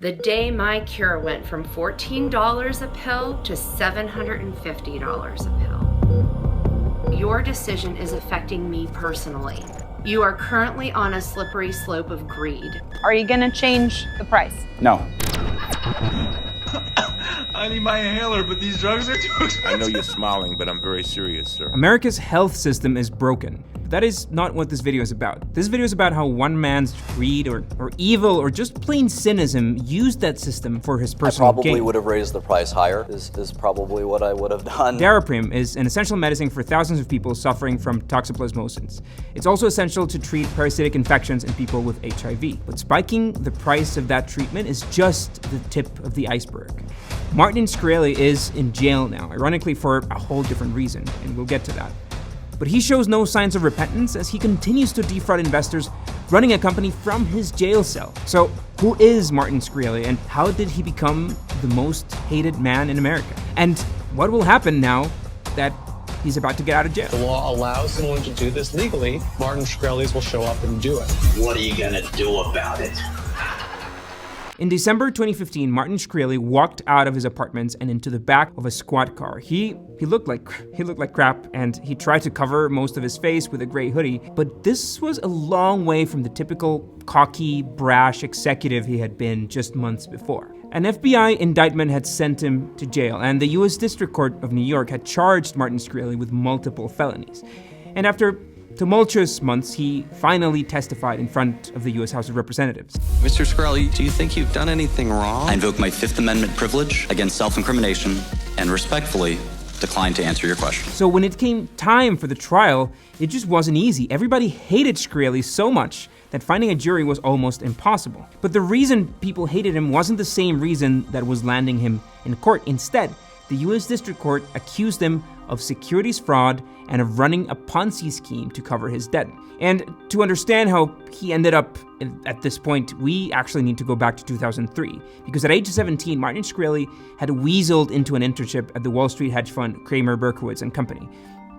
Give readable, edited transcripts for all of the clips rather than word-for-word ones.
The day my cure went from $14 a pill to $750 a pill. Your decision is affecting me personally. You are currently on a slippery slope of greed. Are you gonna change the price? No. I need my inhaler, but these drugs are too expensive. I know you're smiling, but I'm very serious, sir. America's health system is broken. But that is not what this video is about. This video is about how one man's greed or evil or just plain cynicism used that system for his personal gain. I probably would have raised the price higher, is probably what I would have done. Daraprim is an essential medicine for thousands of people suffering from toxoplasmosis. It's also essential to treat parasitic infections in people with HIV. But spiking the price of that treatment is just the tip of the iceberg. Martin Shkreli is in jail now, ironically for a whole different reason, and we'll get to that. But he shows no signs of repentance as he continues to defraud investors, running a company from his jail cell. So who is Martin Shkreli, and how did he become the most hated man in America? And what will happen now that he's about to get out of jail? The law allows someone to do this legally. Martin Shkreli's will show up and do it. What are you gonna do about it? In December 2015, Martin Shkreli walked out of his apartment and into the back of a squad car. He looked like crap, and he tried to cover most of his face with a gray hoodie, but this was a long way from the typical cocky, brash executive he had been just months before. An FBI indictment had sent him to jail, and the US District Court of New York had charged Martin Shkreli with multiple felonies. And after tumultuous months, he finally testified in front of the U.S. House of Representatives. Mr. Shkreli, do you think you've done anything wrong? I invoke my Fifth Amendment privilege against self-incrimination and respectfully decline to answer your question. So when it came time for the trial, it just wasn't easy. Everybody hated Shkreli so much that finding a jury was almost impossible. But the reason people hated him wasn't the same reason that was landing him in court. Instead, the U.S. District Court accused him of securities fraud and of running a Ponzi scheme to cover his debt. And to understand how he ended up at this point, we actually need to go back to 2003. Because at age 17, Martin Shkreli had weaseled into an internship at the Wall Street hedge fund Kramer, Berkowitz & Company.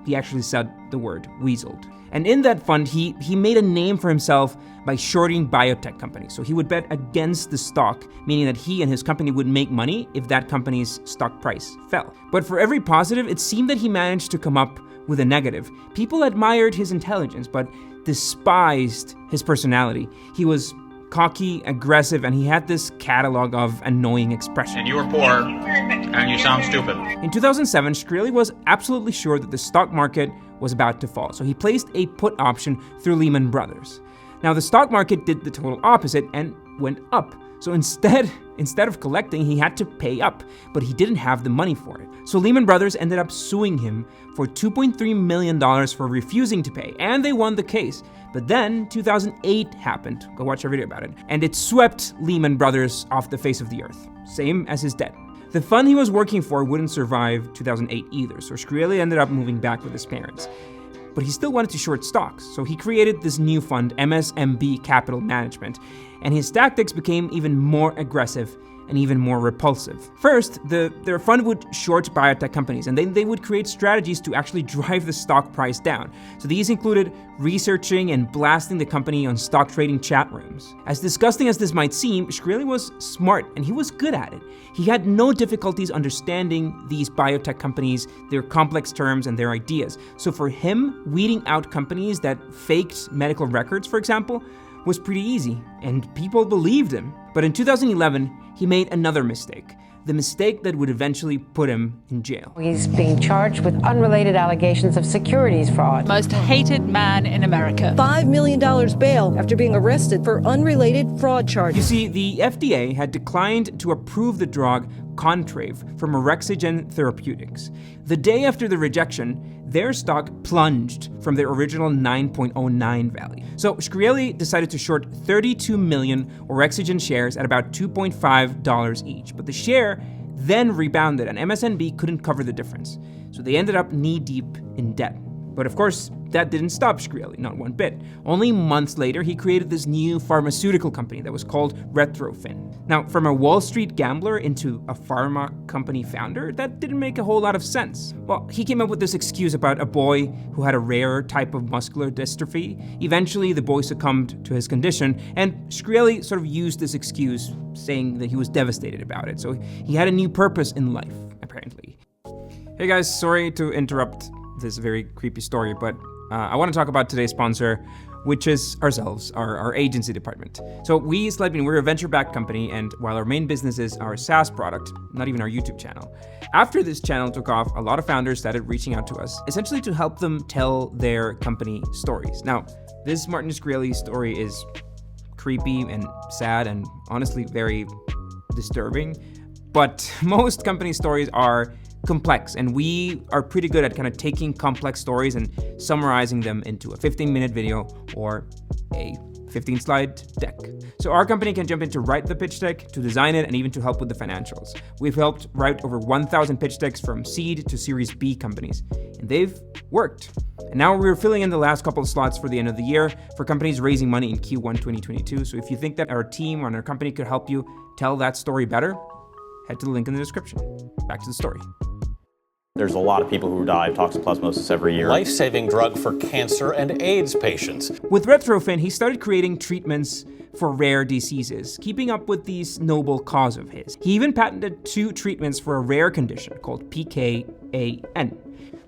He actually said the word weaseled. And in that fund, he made a name for himself by shorting biotech companies. So he would bet against the stock, meaning that he and his company would make money if that company's stock price fell. But for every positive, it seemed that he managed to come up with a negative. People admired his intelligence, but despised his personality. He was cocky, aggressive, and he had this catalog of annoying expressions. And you were poor, and you sound stupid. In 2007, Shkreli was absolutely sure that the stock market was about to fall, so he placed a put option through Lehman Brothers. Now, the stock market did the total opposite and went up. So instead of collecting, he had to pay up, but he didn't have the money for it. So Lehman Brothers ended up suing him for $2.3 million for refusing to pay, and they won the case. But then 2008 happened, go watch our video about it, and it swept Lehman Brothers off the face of the earth, same as his debt. The fund he was working for wouldn't survive 2008 either, so Shkreli ended up moving back with his parents. But he still wanted to short stocks, so he created this new fund, MSMB Capital Management, and his tactics became even more aggressive and even more repulsive. First, their fund would short biotech companies, and then they would create strategies to actually drive the stock price down. So these included researching and blasting the company on stock trading chat rooms. As disgusting as this might seem, Shkreli was smart, and he was good at it. He had no difficulties understanding these biotech companies, their complex terms, and their ideas. So for him, weeding out companies that faked medical records, for example, was pretty easy, and people believed him. But in 2011, he made another mistake. The mistake that would eventually put him in jail. He's being charged with unrelated allegations of securities fraud. Most hated man in America. $5 million bail after being arrested for unrelated fraud charges. You see, the FDA had declined to approve the drug Contrave from Orexigen Therapeutics. The day after the rejection, their stock plunged from their original 9.09 value. So Shkreli decided to short 32 million Orexigen shares at about $2.5 each, but the share then rebounded and MSNB couldn't cover the difference. So they ended up knee-deep in debt. But of course, that didn't stop Shkreli, not one bit. Only months later, he created this new pharmaceutical company that was called Retrofin. Now, from a Wall Street gambler into a pharma company founder, that didn't make a whole lot of sense. Well, he came up with this excuse about a boy who had a rare type of muscular dystrophy. Eventually, the boy succumbed to his condition, and Shkreli sort of used this excuse, saying that he was devastated about it. So he had a new purpose in life, apparently. Hey guys, sorry to interrupt this very creepy story, but I want to talk about today's sponsor, which is ourselves, our agency department. So we, Slidebean, we're a venture-backed company, and while our main business is our SaaS product, not even our YouTube channel. After this channel took off, a lot of founders started reaching out to us, essentially to help them tell their company stories. Now, this Martin Shkreli story is creepy and sad and honestly very disturbing, but most company stories are complex, and we are pretty good at kind of taking complex stories and summarizing them into a 15-minute video or a 15-slide deck. So our company can jump in to write the pitch deck, to design it, and even to help with the financials. We've helped write over 1,000 pitch decks from seed to Series B companies, and they've worked. And now we're filling in the last couple of slots for the end of the year for companies raising money in Q1 2022. So if you think that our team or our company could help you tell that story better, head to the link in the description. Back to the story. There's a lot of people who die of toxoplasmosis every year. Life-saving drug for cancer and AIDS patients. With Retrofin, he started creating treatments for rare diseases, keeping up with this noble cause of his. He even patented 2 treatments for a rare condition called PKAN.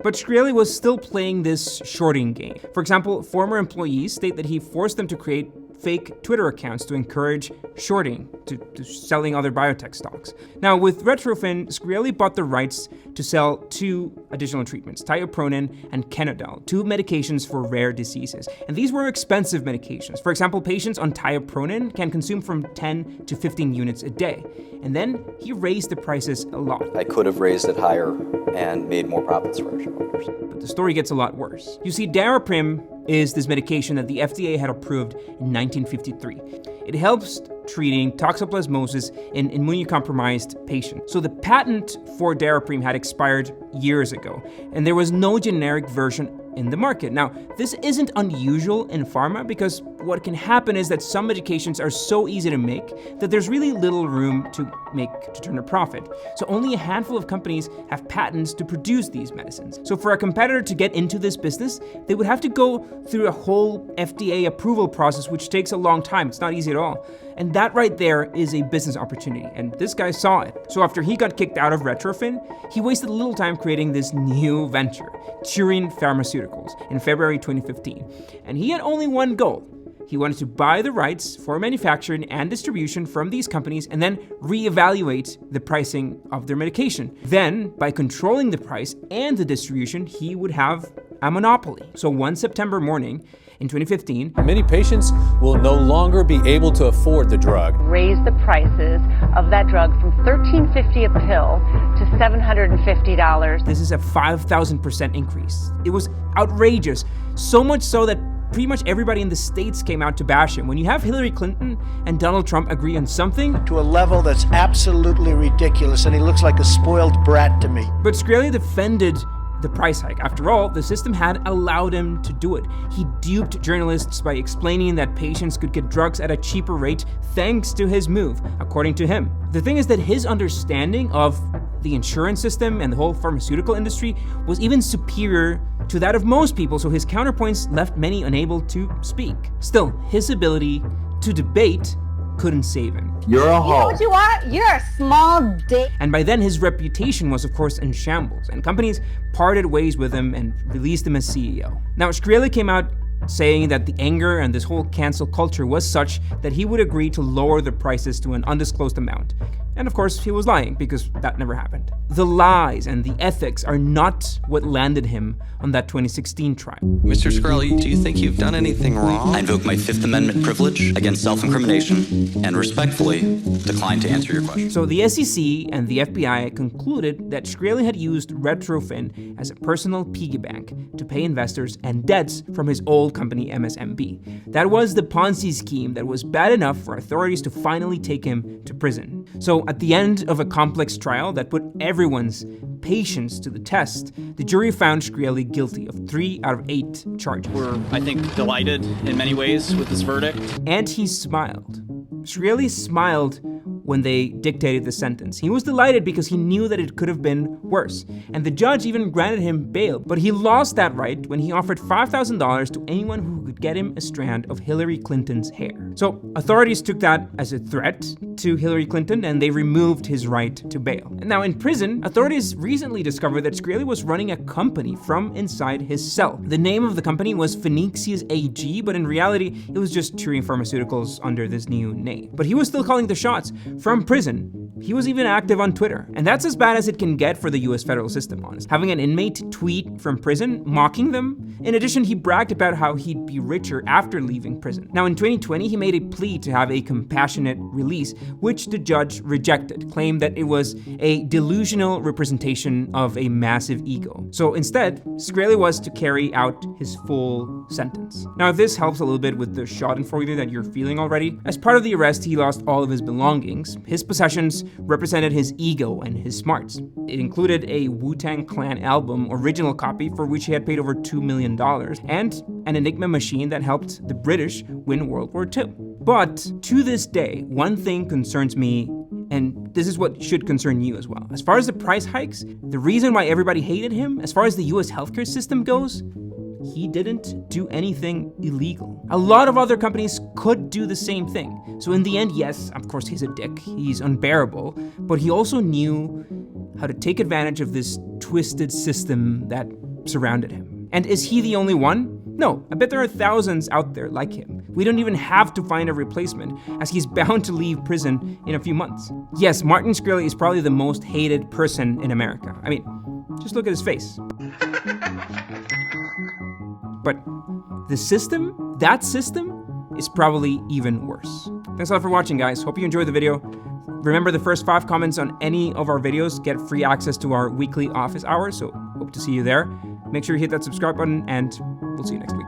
But Shkreli was still playing this shorting game. For example, former employees state that he forced them to create fake Twitter accounts to encourage shorting, to selling other biotech stocks. Now, with Retrofin, Shkreli bought the rights to sell 2 additional treatments, tiopronin and Kenadol, 2 medications for rare diseases. And these were expensive medications. For example, patients on tiopronin can consume from 10 to 15 units a day. And then he raised the prices a lot. I could have raised it higher and made more profits for our shareholders. But the story gets a lot worse. You see, Daraprim is this medication that the FDA had approved in 1953. It helps treating toxoplasmosis in immunocompromised patients. So the patent for Daraprim had expired years ago, and there was no generic version in the market. Now, this isn't unusual in pharma because what can happen is that some medications are so easy to make that there's really little room to turn a profit. So only a handful of companies have patents to produce these medicines. So for a competitor to get into this business, they would have to go through a whole FDA approval process, which takes a long time. It's not easy at all. And that right there is a business opportunity, and this guy saw it. So after he got kicked out of Retrofin, he wasted little time creating this new venture, Turin Pharmaceuticals, in February 2015. And he had only one goal. He wanted to buy the rights for manufacturing and distribution from these companies and then reevaluate the pricing of their medication. Then, by controlling the price and the distribution, he would have a monopoly. So one September morning, in 2015, many patients will no longer be able to afford the drug. Raise the prices of that drug from $13.50 a pill to $750. This is a 5,000% increase. It was outrageous, so much so that pretty much everybody in the States came out to bash him. When you have Hillary Clinton and Donald Trump agree on something, to a level that's absolutely ridiculous, and he looks like a spoiled brat to me. But Shkreli defended the price hike. After all, the system had allowed him to do it. He duped journalists by explaining that patients could get drugs at a cheaper rate thanks to his move, according to him. The thing is that his understanding of the insurance system and the whole pharmaceutical industry was even superior to that of most people, so his counterpoints left many unable to speak. Still, his ability to debate couldn't save him. You're a hoe. You know what you are? You're a small dick. And by then, his reputation was, of course, in shambles, and companies parted ways with him and released him as CEO. Now, Shkreli came out saying that the anger and this whole cancel culture was such that he would agree to lower the prices to an undisclosed amount. And of course, he was lying because that never happened. The lies and the ethics are not what landed him on that 2016 trial. Mr. Shkreli, do you think you've done anything wrong? I invoke my Fifth Amendment privilege against self-incrimination and respectfully decline to answer your question. So the SEC and the FBI concluded that Shkreli had used Retrofin as a personal piggy bank to pay investors and debts from his old company MSMB. That was the Ponzi scheme that was bad enough for authorities to finally take him to prison. So So at the end of a complex trial that put everyone's patience to the test, the jury found Shkreli guilty of 3 out of 8 charges. We're, I think, delighted in many ways with this verdict. And he smiled. Shkreli smiled when they dictated the sentence. He was delighted because he knew that it could have been worse. And the judge even granted him bail, but he lost that right when he offered $5,000 to anyone who could get him a strand of Hillary Clinton's hair. So authorities took that as a threat to Hillary Clinton, and they removed his right to bail. And now in prison, authorities recently discovered that Shkreli was running a company from inside his cell. The name of the company was Phoenixius AG, but in reality, it was just Turing Pharmaceuticals under this new name. But he was still calling the shots from prison. He was even active on Twitter. And that's as bad as it can get for the US federal system, honestly. Having an inmate tweet from prison, mocking them. In addition, he bragged about how he'd be richer after leaving prison. Now in 2020, he made a plea to have a compassionate release, which the judge rejected, claimed that it was a delusional representation of a massive ego. So instead, Shkreli was to carry out his full sentence. Now if this helps a little bit with the schadenfreude that you're feeling already, as part of the arrest, he lost all of his belongings. His possessions represented his ego and his smarts. It included a Wu-Tang Clan album original copy for which he had paid over $2 million, and an Enigma machine that helped the British win World War II. But to this day, one thing concerns me, and this is what should concern you as well. As far as the price hikes, the reason why everybody hated him, as far as the US healthcare system goes, he didn't do anything illegal. A lot of other companies could do the same thing. So in the end, yes, of course he's a dick, he's unbearable, but he also knew how to take advantage of this twisted system that surrounded him. And is he the only one? No, I bet there are thousands out there like him. We don't even have to find a replacement, as he's bound to leave prison in a few months. Yes, Martin Shkreli is probably the most hated person in America. I mean, just look at his face. But the system, that system, is probably even worse. Thanks a lot for watching, guys. Hope you enjoyed the video. Remember, the first 5 comments on any of our videos get free access to our weekly office hours, so hope to see you there. Make sure you hit that subscribe button, and we'll see you next week.